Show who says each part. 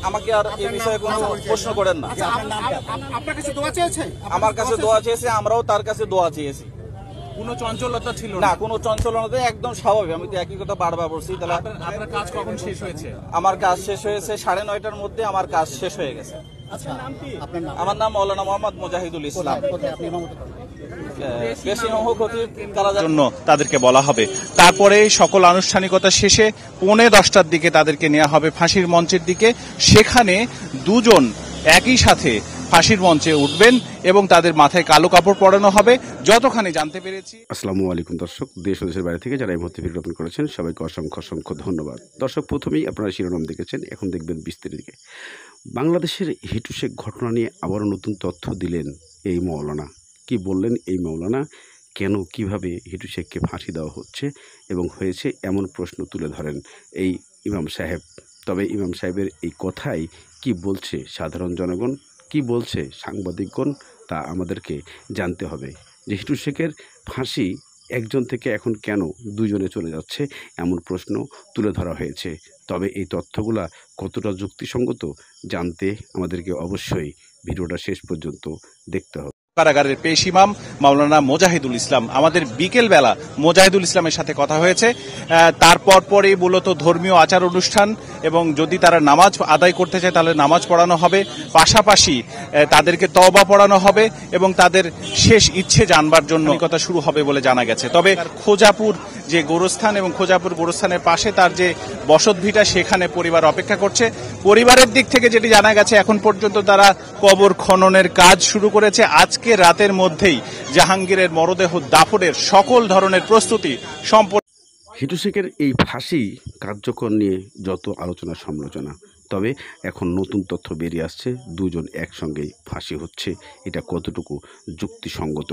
Speaker 1: আমাকে আর এই বিষয়ে কোনো প্রশ্ন করেন না।
Speaker 2: আপনার কাছে দোয়া চেয়েছে?
Speaker 1: আমার কাছে দোয়া চেয়েছে, আমরাও তার কাছে দোয়া চেয়েছি।
Speaker 2: কোনো চঞ্চলতা ছিল
Speaker 1: না, কোনো চঞ্চলতা, একদম স্বাভাবিক। আমি তো একই কথা বারবার বলছি। তাহলে
Speaker 2: আপনার কাজ কখন শেষ হয়েছে?
Speaker 1: আমার কাজ শেষ হয়েছে 9:30টার মধ্যে। আমার কাজ শেষ হয়ে গেছে। আমার নাম মৌলানা মোহাম্মদ মুজাহিদুল ইসলাম।
Speaker 3: জন্য তাদেরকে বলা হবে। তারপরে সকল আনুষ্ঠানিকতা শেষে 9:45টার দিকে তাদেরকে নেওয়া হবে ফাঁসির মঞ্চের দিকে। সেখানে দুজন একই সাথে ফাঁসির মঞ্চে উঠবেন এবং তাদের মাথায় কালো কাপড় পরানো হবে। যতখানি জানতে পেরেছি।
Speaker 4: আসসালামু আলাইকুম দর্শক, দেশ ও দেশের বাইরে থেকে যারা এই মুহূর্তে ভিডিও করেছেন সবাইকে অসংখ্য অসংখ্য ধন্যবাদ। দর্শক, প্রথমেই আপনারা শিরোনাম দেখেছেন, এখন দেখবেন বিস্তারিত। বাংলাদেশের হিটু শেখ ঘটনা নিয়ে আবারও নতুন তথ্য দিলেন এই মৌলানা। কি বললেন এই মৌলানা? কেন কিভাবে হিটু শেখকে ফাঁসি দেওয়া হচ্ছে এবং হয়েছে, এমন প্রশ্ন তুলে ধরেন এই ইমাম সাহেব। তবে ইমাম সাহেবের এই কথাই কি বলছে সাধারণ জনগণ, কি বলছে সাংবাদিকগণ, তা আমাদেরকে জানতে হবে। যে হিটু শেখের ফাঁসি একজন থেকে এখন কেন দুজনে চলে যাচ্ছে, এমন প্রশ্ন তুলে ধরা হয়েছে। তবে এই তথ্যগুলা কতটা যুক্তিসঙ্গত জানতে আমাদেরকে অবশ্যই ভিডিওটা শেষ পর্যন্ত দেখতে হবে।
Speaker 3: কারাগারের পেশ ইমাম মাওলানা মুজাহিদুল ইসলাম, আমাদের বিকেল বেলা মুজাহিদুল ইসলামের সাথে কথা হয়েছে। তারপর পরেই মূলত ধর্মীয় আচার অনুষ্ঠান এবং যদি তারা নামাজ আদায় করতে চায় তাহলে নামাজ পড়ানো হবে, পাশাপাশি তাদেরকে তওবা পড়ানো হবে এবং তাদের শেষ ইচ্ছে জানবার জন্য কথা শুরু হবে বলে জানা গেছে। তবে খোজাপুর যে গোরস্থান এবং খোজাপুর গোরস্থানের পাশে তার যে বসতভিটা, সেখানে পরিবার অপেক্ষা করছে। পরিবারের দিক থেকে যেটি জানা গেছে, এখন পর্যন্ত তারা কবর খননের কাজ শুরু করেছে। আজকে রাতের মধ্যেই জাহাঙ্গীরের মরদেহ দাফনের সকল ধরনের প্রস্তুতি সম্পন্ন।
Speaker 4: হিটু শেখের এই ফাঁসি কার্যকর নিয়ে যত আলোচনা সমালোচনা, তবে এখন নতুন তথ্য বেরিয়ে আসছে, দুজন একসঙ্গেই ফাঁসি হচ্ছে। এটা কতটুকু যুক্তিসঙ্গত?